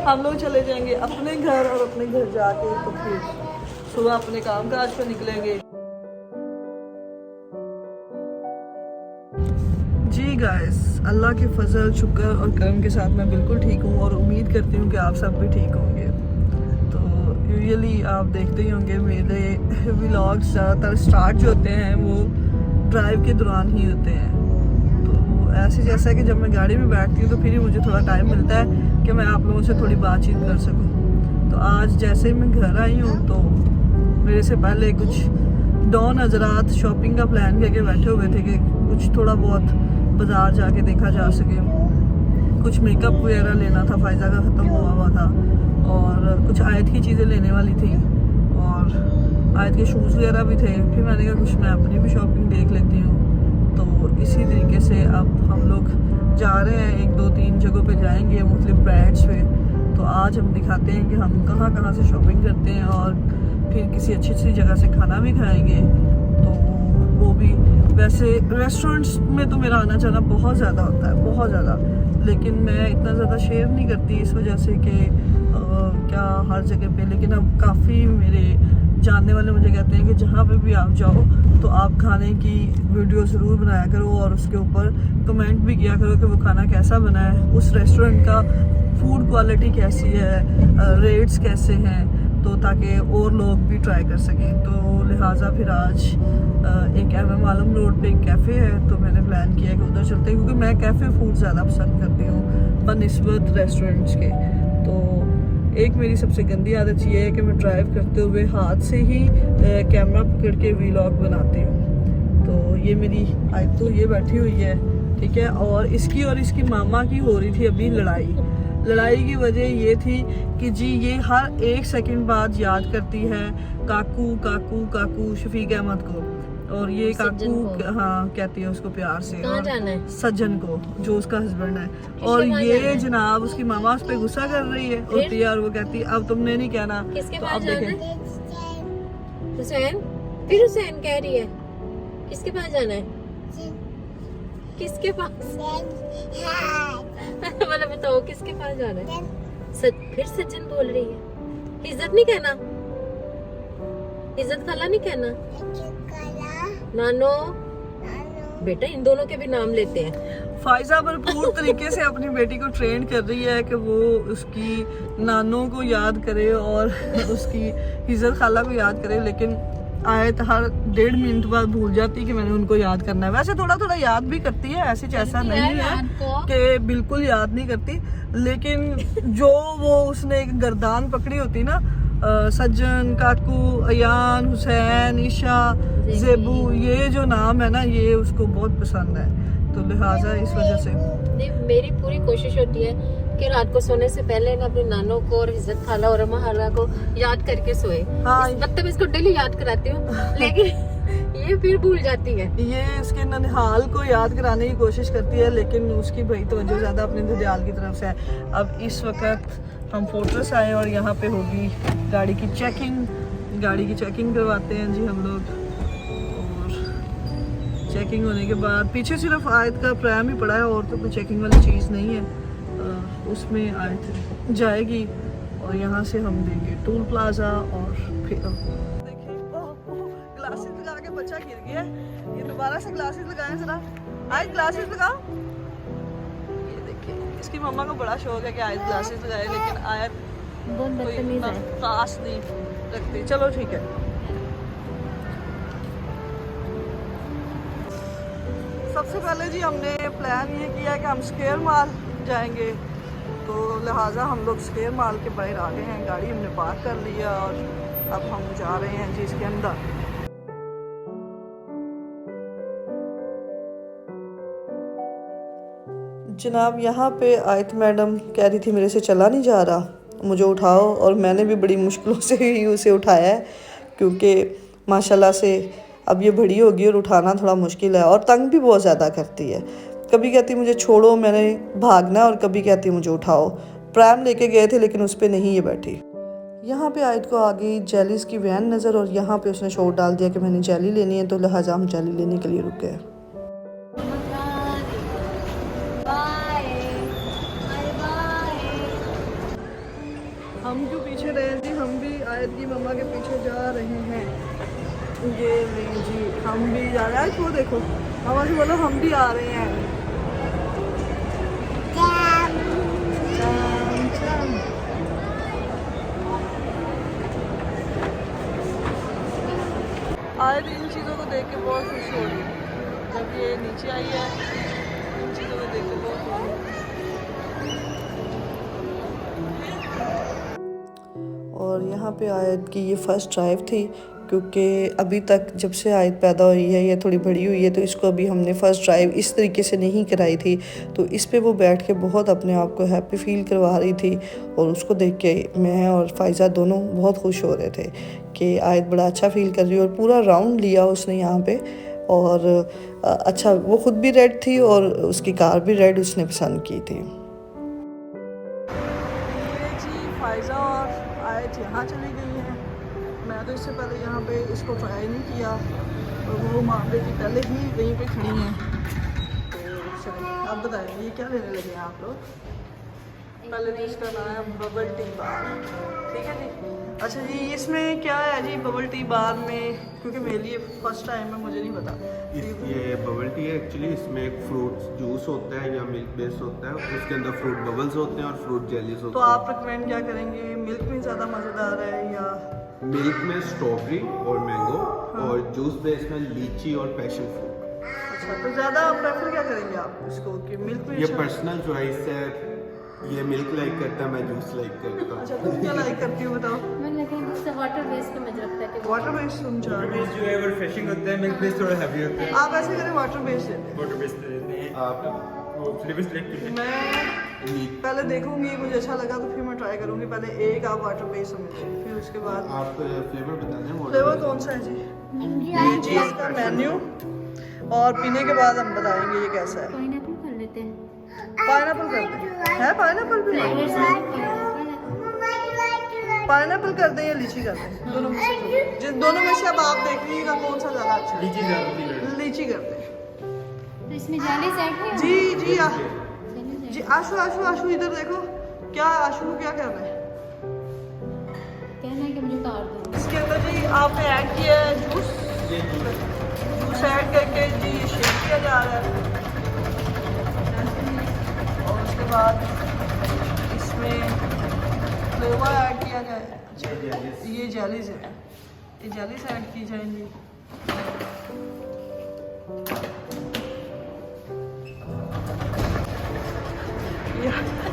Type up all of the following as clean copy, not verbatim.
हम लोग चले जाएंगे अपने घर और अपने घर जाके तो फिर सुबह अपने काम काज पे निकलेंगे। जी गाइस, अल्लाह के फजल शुक्र और करम के साथ मैं बिल्कुल ठीक हूँ और उम्मीद करती हूँ कि आप सब भी ठीक होंगे। तो यूजुअली आप देखते ही होंगे मेरे व्लॉग्स ज़्यादातर स्टार्ट जो होते हैं वो ड्राइव के दौरान ही होते हैं। तो ऐसे जैसा कि जब मैं गाड़ी में बैठती हूँ तो फिर ही मुझे थोड़ा टाइम मिलता है कि मैं आप लोगों से थोड़ी बातचीत कर सकूँ। तो आज जैसे ही मैं घर आई हूँ तो मेरे से पहले कुछ डॉन हजरात शॉपिंग का प्लान करके बैठे हुए थे कि कुछ थोड़ा बहुत बाज़ार जाके देखा जा सके। कुछ मेकअप वगैरह लेना था, फायदा का ख़त्म हुआ था और कुछ आयत की चीज़ें लेने वाली थी और आयत के शूज़ वगैरह भी थे। फिर मैंने कहा कुछ मैं अपनी भी शॉपिंग देख लेती हूँ। तो इसी तरीके से अब हम लोग जा रहे हैं, 1-2-3 जगहों पे जाएंगे मुख्तलिफ ब्रांड्स पे। तो आज हम दिखाते हैं कि हम कहाँ कहाँ से शॉपिंग करते हैं और फिर किसी अच्छी अच्छी जगह से खाना भी खाएँगे। तो वो भी वैसे रेस्टोरेंट्स में तो मेरा आना जाना बहुत ज़्यादा होता है, बहुत ज़्यादा, लेकिन मैं इतना ज़्यादा शेयर नहीं करती इस वजह से कि क्या हर जगह पे। लेकिन अब काफ़ी मेरे जानने वाले मुझे कहते हैं कि जहाँ पे भी आप जाओ तो आप खाने की वीडियो ज़रूर बनाया करो और उसके ऊपर कमेंट भी किया करो कि वो खाना कैसा बना है, उस रेस्टोरेंट का फूड क्वालिटी कैसी है, रेट्स कैसे हैं, तो ताकि और लोग भी ट्राई कर सकें। तो लिहाजा फिर आज एक MM आलम रोड पे एक कैफ़े है तो मैंने प्लान किया कि उधर चलते हैं, क्योंकि मैं कैफ़े फूड ज़्यादा पसंद करती हूँ बनिस्बत रेस्टोरेंट्स के। तो एक मेरी सबसे गंदी आदत ये है कि मैं ड्राइव करते हुए हाथ से ही कैमरा पकड़ के व्लॉग बनाती हूँ। तो ये मेरी आज तो ये बैठी हुई है, ठीक है, और इसकी मामा की हो रही थी अभी लड़ाई की वजह ये थी कि जी ये हर 1 सेकंड बाद याद करती है काकू काकू काकू शफीक अहमद को, और ये काकू हाँ कहती है उसको प्यार से, कहाँ जाना है? सज्जन को जो उसका हस्बैंड है। और ये जनाब उसकी मामा उस पर गुस्सा कर रही है होती है और वो कहती है अब तुमने नहीं कहना। किसके तो पास अब जाना देखें है? हुसैन, फिर हुसैन कह रही है किसके पास जाना है? किसके पास? मतलब बताओ किसके पास जाना है? फिर सज्जन बोल रही है। इज्जत नहीं कहना, इज्जत खाला नहीं कहना, नानो बेटा इन दोनों के भी नाम लेते हैं। फायजा भरपूर तरीके से अपनी बेटी को ट्रेन कर रही है कि वो उसकी नानों को याद करे और उसकी इज्जत खाला को याद करे, लेकिन आयत हर 1.5 मिनट बाद भूल जाती है कि मैंने उनको याद करना है। वैसे थोड़ा थोड़ा याद भी करती है, ऐसे जैसा नहीं है कि बिल्कुल याद नहीं करती, लेकिन जो वो उसने एक गर्दान पकड़ी होती ना, सज्जन, काकू, अयान, हुसैन, ईशा, जेबू, ये जो नाम है ना ये उसको बहुत पसंद है। तो लिहाजा इस वजह से मेरी पूरी कोशिश होती है कि रात को सोने से पहले ना अपने नानों को और इज्जत खाला और अम्मा खाला को याद करके सोए। हाँ, मतलब इसको डेली याद कराती हूँ लेकिन ये फिर भूल जाती है। ये उसके ननिहाल को याद कराने की कोशिश करती है, लेकिन उसकी भाई तवज्जो ज़्यादा अपने ननिहाल की तरफ से है। अब इस वक्त हम फोर्ट्रेस आए और यहाँ पे होगी गाड़ी की चेकिंग करवाते हैं जी हम लोग। और चेकिंग होने के बाद पीछे सिर्फ आयत का प्रैम ही पड़ा है और तो कोई चेकिंग वाली चीज़ नहीं है, उसमें आयत जाएगी और यहाँ से हम देंगे टोल प्लाजा और फिर देखिए ग्लासेस लगा के बच्चा गिर गया है। ये दोबारा से ग्लासेस लगाएं जरा, आयत ग्लासेस लगाओ। ये देखिए इसकी मम्मा को बड़ा शौक है कि आयत ग्लासेस लगाए, लेकिन आयत कोई खास नहीं रखती। चलो ठीक है, सबसे पहले जी हमने प्लान ये किया कि हम स्क्वायर माल जाएंगे, तो लिहाजा हम लोग स्क्वायर माल के बाहर आ गए हैं, गाड़ी हमने पार्क कर लिया और अब हम जा रहे हैं जी इसके अंदर। जनाब यहाँ पे आयत मैडम कह रही थी मेरे से चला नहीं जा रहा, मुझे उठाओ, और मैंने भी बड़ी मुश्किलों से ही उसे उठाया है क्योंकि माशाल्लाह से अब ये बड़ी होगी और उठाना थोड़ा मुश्किल है और तंग भी बहुत ज़्यादा करती है। कभी कहती मुझे छोड़ो मैंने भागना और कभी कहती मुझे उठाओ। प्रैम लेके गए थे लेकिन उस पर नहीं ये बैठी। यहाँ पे आयत को आ गई जेलीज की वैन नज़र और यहाँ पे उसने शोर डाल दिया कि मैंने जेली लेनी है, तो लिहाजा हम जेली लेने के लिए रुक गए। आयत की मम्मा के पीछे जा रहे हैं। ये नहीं जी, हम भी जा रहे हैं। वो देखो मामा से बोलो हम भी आ रहे हैं। चम, चम। आयत इन चीज़ों को देख के बहुत खुश हो रही है। जब ये नीचे आई है इन चीज़ों को देख के बहुत खुश हो रही है। और यहाँ पे आयत की ये फर्स्ट ड्राइव थी, क्योंकि अभी तक जब से आयत पैदा हुई है ये थोड़ी बड़ी हुई है, तो इसको अभी हमने फ़र्स्ट ड्राइव इस तरीके से नहीं कराई थी। तो इस पे वो बैठ के बहुत अपने आप को हैप्पी फील करवा रही थी, और उसको देख के मैं और फ़ाइज़ा दोनों बहुत खुश हो रहे थे कि आयत बड़ा अच्छा फील कर रही है। और पूरा राउंड लिया उसने यहाँ पे, और अच्छा वो ख़ुद भी रेड थी और उसकी कार भी रेड उसने पसंद की थी। फ़ाइज़ा और आयत यहाँ चली गई हैं। मैं तो इससे पहले यहाँ पे इसको ट्राई नहीं किया, और वो माँ बेटी पहले ही वहीं पे खड़ी हैं। तो चलिए आप बताएं ये क्या लेने लगे हैं आप लोग? पहले तो इसका नाम है बबल टी बार, ठीक है जी। अच्छा जी, इसमें क्या है जी बबल टी बार में? क्योंकि मेरे लिए फर्स्ट टाइम है, मुझे नहीं पता। ये बबल टी है एक्चुअली, इसमें एक फ्रूट जूस होता है या मिल्क बेस्ड होता है, उसके अंदर फ्रूट बबल्स होते हैं और फ्रूट जेलीज होते तो हैं। आप रिकमेंड क्या करेंगे? मिल्क में ज़्यादा मज़ेदार है या मिल्क में स्ट्रॉबेरी और मैंगो, और जूस बेस में लीची और पैशन फ्रूट। अच्छा, तो ज़्यादा प्रेफर क्या करेंगे आप इसको कि मिल्क में? ये पर्सनल चॉइस है, ये मिल्क लाइक करता है, मैं जूस लाइक करता हूँ। अच्छा, तुम क्या लाइक करती हो बताओ? मैं लेकिन इससे वाटर बेस्ड में मुझे लगता है कि वाटर बेस्ड तुम चाह रहे हो? जो है वो रिफ्रेशिंग होता है, मिल्क बेस्ड थोड़ा हैवी होता है। आप ऐसे करें वाटर बेस्ड लेते हैं। वाटर बेस्ड देते हैं आप वो फ्लेवर सेलेक्ट कीजिए। मैं पहले देखूंगी, मुझे अच्छा लगा तो फिर मैं ट्राई करूंगी। पहले एक आप वाटर बेस्ड समझिए, फिर उसके बाद आप फ्लेवर बता दें। फ्लेवर कौन सा है जी? ये जी इसका मेन्यू, और पीने के बाद हम बताएंगे ये कैसा है। पाइनएप्पल कर लेते हैं। पाइनएप्पल करते हैं? है पाइनएप्पल भी? पाइनएप्पल कर दें या लीची कर दें? दोनों में से जिन दोनों में से अब आप देख लीजिएगा कौन सा ज़्यादा अच्छा है। लीची ज़्यादा फ्लेवर। लीची कर दें तो इसमें जाली सेट है जी। जी जी आशु आशु आशु इधर देखो, क्या आशु को क्या करना है? कहना है कि मुझे उतार दो। इसके अंदर जी आपने ऐड किया है जूस, जूस ऐड करके जी शेक किया जा रहा है। और उसके बाद इसमें फ्लेवर ऐड किया जाए। ये जेलीज है, ये जेलीज ऐड की जाएंगी।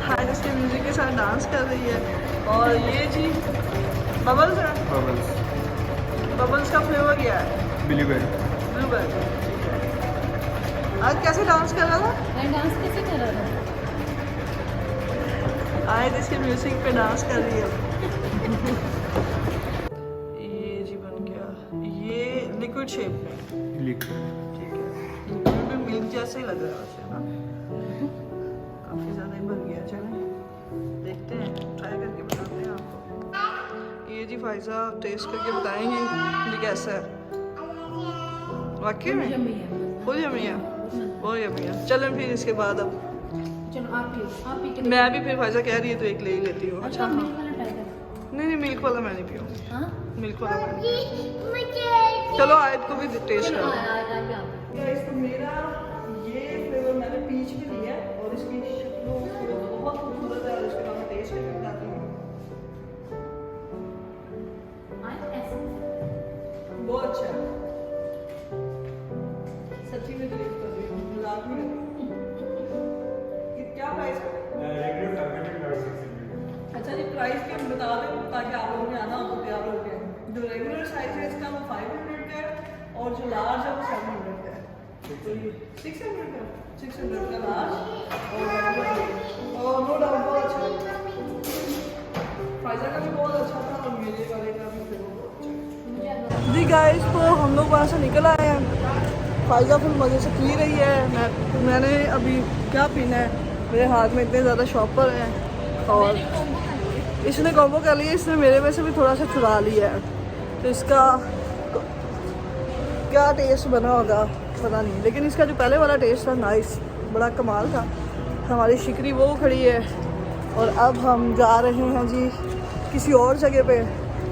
हाय इसके म्यूजिक के साथ डांस कर रही है। और ये जी बबल्स है। बबल्स बबल्स का फ्लेवर क्या है? ब्लूबेरी। ब्लूबेरी, ठीक है। आज कैसे डांस कर रहा था? मैं डांस कैसे कर रहा था? आयत इसके म्यूजिक पे डांस कर रही है। ये जी बन गया, ये लिक्विड शेप में, लिक्विड। ठीक है। लिक्विड में मिल्क जैसे ही लग रहा है वैसे ना, काफ़ी ज़्यादा ही बन गया। चलें देखते हैं, ट्राई करके बताते हैं आपको। ये जी फ़ाइज़ा आप टेस्ट करके बताएंगे ये कैसा है। वाकई में फुल यम्मी है, बहुत यम्मी है। चलें फिर इसके बाद अब चलो आप पियो, आप पी के मैं भी फिर फ़ाइज़ा कह रही है तो एक ले ही लेती हूँ। अच्छा हाँ, मिल्क वाला ट्राई कर। नहीं मिल्क वाला मैं नहीं पीऊँगी, हाँ मिल्क वाला मैं नहीं। चलो आयत को भी टेस्ट करो। गाइस तो मेरा ये फ्लेवर मैंने पीच भी लिया है, और इसकी शक्ल बहुत खूबसूरत है, और इसके बाद मैं टेस्ट करके बताती हूँ। बहुत अच्छा है, सच्ची में तारीफ कर रही हूँ, मजाक नहीं कर रही। क्या प्राइस है? अच्छा जी, प्राइस क्या बता दें ताकि आप लोगों ने आना हो तो तैयार हो गए। जो रेगुलर साइज है इसका वो 500 का है, और जो लार्ज है वो 700 का है। तो ये 600 का, 600 का लार्ज और नो डाउट बहुत अच्छा है। फ़ाइज़ा का भी बहुत अच्छा था, और मेरे वाले का भी बहुत अच्छा है। जी गाइस, तो हम लोग वहाँ से निकल आए हैं। फ़ाइज़ा फुल मज़े से पी रही है। मैंने अभी क्या पीना है, मेरे हाथ में इतने ज़्यादा शॉपर हैं, और इसने कॉम्बो कर लिया। इसने मेरे में से भी थोड़ा सा चुरा लिया है, तो इसका क्या टेस्ट बना होगा पता नहीं, लेकिन इसका जो पहले वाला टेस्ट था नाइस, बड़ा कमाल था। हमारी शिकरी वो खड़ी है, और अब हम जा रहे हैं जी किसी और जगह पे,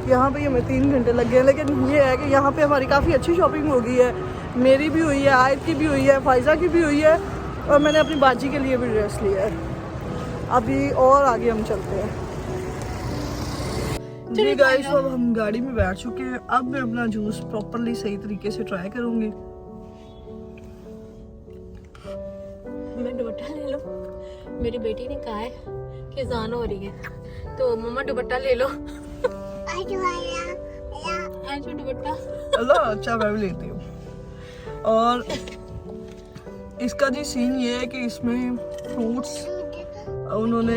यहाँ पे हमें 3 घंटे लग गए, लेकिन ये है कि यहाँ पे हमारी काफ़ी अच्छी शॉपिंग हो गई है। मेरी भी हुई है, आयत की भी हुई है, फ़ायज़ा की भी हुई है, और मैंने अपनी बाजी के लिए भी ड्रेस लिया है। अभी और आगे हम चलते हैं। जी गाइस, अब हम गाड़ी में बैठ चुके हैं। अब मैं अपना जूस प्रॉपरली सही तरीके से ट्राई करूँगी। मैं दुपट्टा ले लो, मेरी बेटी ने कहा है कि अज़ान हो रही है, तो मम्मा दुपट्टा ले लो। आज दुपट्टा अल्लाह, अच्छा मैं भी लेती हूँ। और इसका जी सीन ये है कि इसमें फ्रूट्स उन्होंने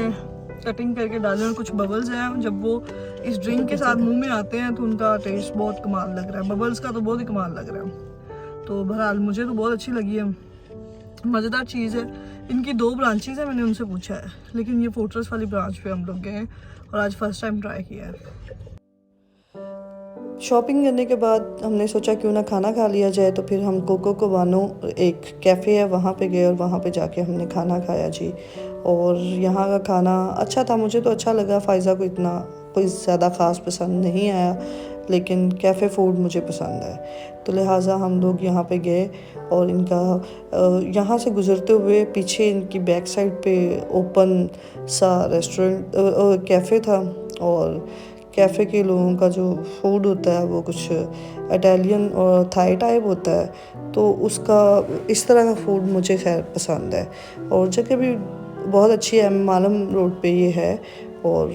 कटिंग करके डाले और कुछ बबल्स हैं। जब वो इस ड्रिंक के साथ मुंह में आते हैं तो उनका टेस्ट बहुत कमाल लग रहा है। बबल्स का तो बहुत ही कमाल लग रहा है। तो बहरहाल मुझे तो बहुत अच्छी लगी है, मज़ेदार चीज़ है। इनकी 2 ब्रांचेज़ हैं, मैंने उनसे पूछा है, लेकिन ये फोर्ट्रेस वाली ब्रांच पे हम लोग गए हैं और आज फर्स्ट टाइम ट्राई किया है। शॉपिंग करने के बाद हमने सोचा क्यों ना खाना खा लिया जाए, तो फिर हम कोको कोबानो एक कैफ़े है वहाँ पे गए और वहाँ पे जाके हमने खाना खाया जी। और यहाँ का खाना अच्छा था, मुझे तो अच्छा लगा। फ़ायज़ा को इतना कोई ज़्यादा ख़ास पसंद नहीं आया, लेकिन कैफ़े फूड मुझे पसंद है, तो लिहाजा हम लोग यहाँ पे गए। और इनका यहाँ से गुज़रते हुए पीछे इनकी बैक साइड पे ओपन सा रेस्टोरेंट कैफ़े था, और कैफ़े के लोगों का जो फूड होता है वो कुछ इटालियन और थाई टाइप होता है, तो उसका इस तरह का फूड मुझे खैर पसंद है। और जगह भी बहुत अच्छी है, मालम रोड पे ये है। और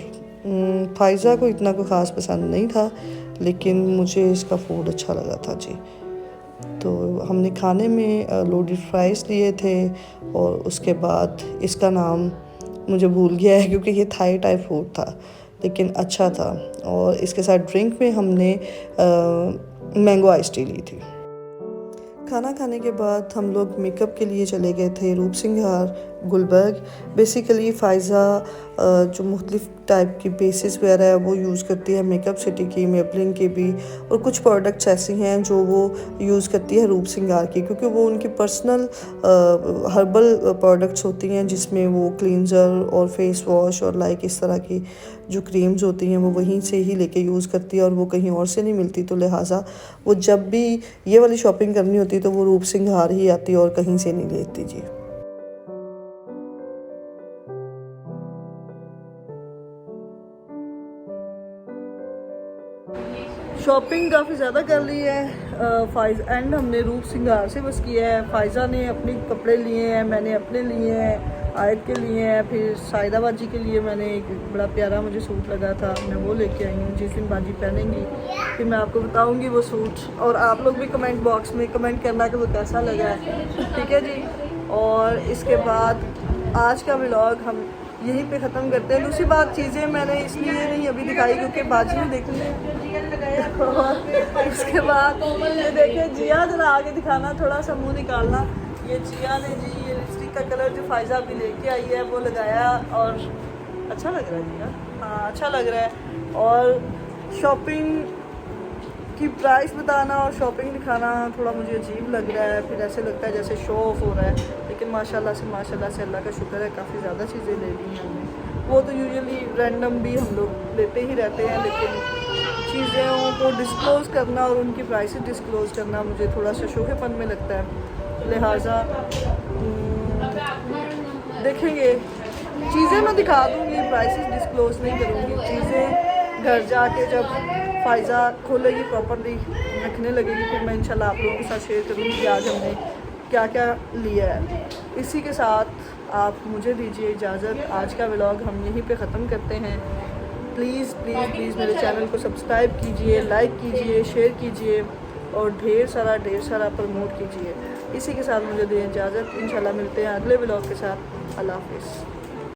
फ़ायज़ा को इतना कोई ख़ास पसंद नहीं था, लेकिन मुझे इसका फूड अच्छा लगा था जी। तो हमने खाने में लोडेड फ्राइज़ लिए थे, और उसके बाद इसका नाम मुझे भूल गया है क्योंकि ये थाई टाइप फूड था, लेकिन अच्छा था। और इसके साथ ड्रिंक में हमने मैंगो आइस टी ली थी। खाना खाने के बाद हम लोग मेकअप के लिए चले गए थे रूप सिंगार गुलबर्ग। बेसिकली फ़ायज़ा जो मुख्तलिफ़ टाइप की बेसिस वगैरह है वो यूज़ करती है, मेकअप सिटी की, मेबलिन की भी, और कुछ प्रोडक्ट्स ऐसी हैं जो वो यूज़ करती है रूप सिंगार की, क्योंकि वो उनकी पर्सनल हर्बल प्रोडक्ट्स होती हैं, जिसमें वो क्लींजर और फेस वॉश और लाइक इस तरह की जो क्रीम्स होती हैं वो वहीं से ही लेके यूज़ करती है, और वो कहीं और से नहीं मिलती। तो लिहाजा वो जब भी ये वाली शॉपिंग करनी होती तो वो रूप सिंगार ही आती और कहीं से नहीं लेती जी। शॉपिंग काफ़ी ज़्यादा कर ली है। एंड हमने रूप सिंगार से बस किया है। फ़ायज़ा ने अपने कपड़े लिए हैं, मैंने अपने लिए हैं, आयत के लिए हैं, फिर साहिदा बाजी के लिए मैंने एक बड़ा प्यारा मुझे सूट लगा था, मैं वो लेके आई हूँ। जिस दिन बाजी पहनेंगी फिर मैं आपको बताऊँगी वो सूट, और आप लोग भी कमेंट बॉक्स में कमेंट करना कि वो कैसा लगा है, ठीक है जी। और इसके बाद आज का व्लॉग हम यहीं पे ख़त्म करते हैं। दूसरी बात, चीज़ें मैंने इसलिए नहीं अभी दिखाई क्योंकि बाजी ने देखनी उसके बाद ये देखिए जिया जरा आगे दिखाना, थोड़ा सा मुंह निकालना। ये जिया ने जी ये लिपस्टिक का कलर जो फ़ायज़ा भी लेके आई है वो लगाया, और अच्छा लग रहा है जिया, हाँ अच्छा लग रहा है। और शॉपिंग की प्राइस बताना और शॉपिंग दिखाना थोड़ा मुझे अजीब लग रहा है, फिर ऐसे लगता है जैसे शो ऑफ हो रहा है, लेकिन माशाल्लाह से अल्लाह का शुक्र है काफ़ी ज़्यादा चीज़ें ले ली हैं हमने। वो तो यूजुअली रैंडम भी हम लोग लेते ही रहते हैं, लेकिन चीज़ों को डिस्क्लोज़ करना और उनकी प्राइसेस डिस्क्लोज़ करना मुझे थोड़ा सा शोखेपन में लगता है। लिहाजा देखेंगे, चीज़ें मैं दिखा दूँगी, प्राइसेस डिस्क्लोज़ नहीं करूँगी। चीज़ें घर जाके जब फ़ायज़ा खोलेगी प्रॉपरली रखने लगेगी फिर मैं इंशाल्लाह आप लोगों के साथ शेयर करूँगी कि आज हमने क्या क्या लिया है। इसी के साथ आप मुझे दीजिए इजाज़त। आज का व्लॉग हम यहीं पे ख़त्म करते हैं। प्लीज़ प्लीज़ प्लीज़ मेरे चैनल को सब्सक्राइब कीजिए, लाइक कीजिए, शेयर कीजिए और ढेर सारा प्रमोट कीजिए। इसी के साथ मुझे दें इजाज़त। इंशाल्लाह मिलते हैं अगले व्लॉग के साथ। अल्लाह हाफ़िज़।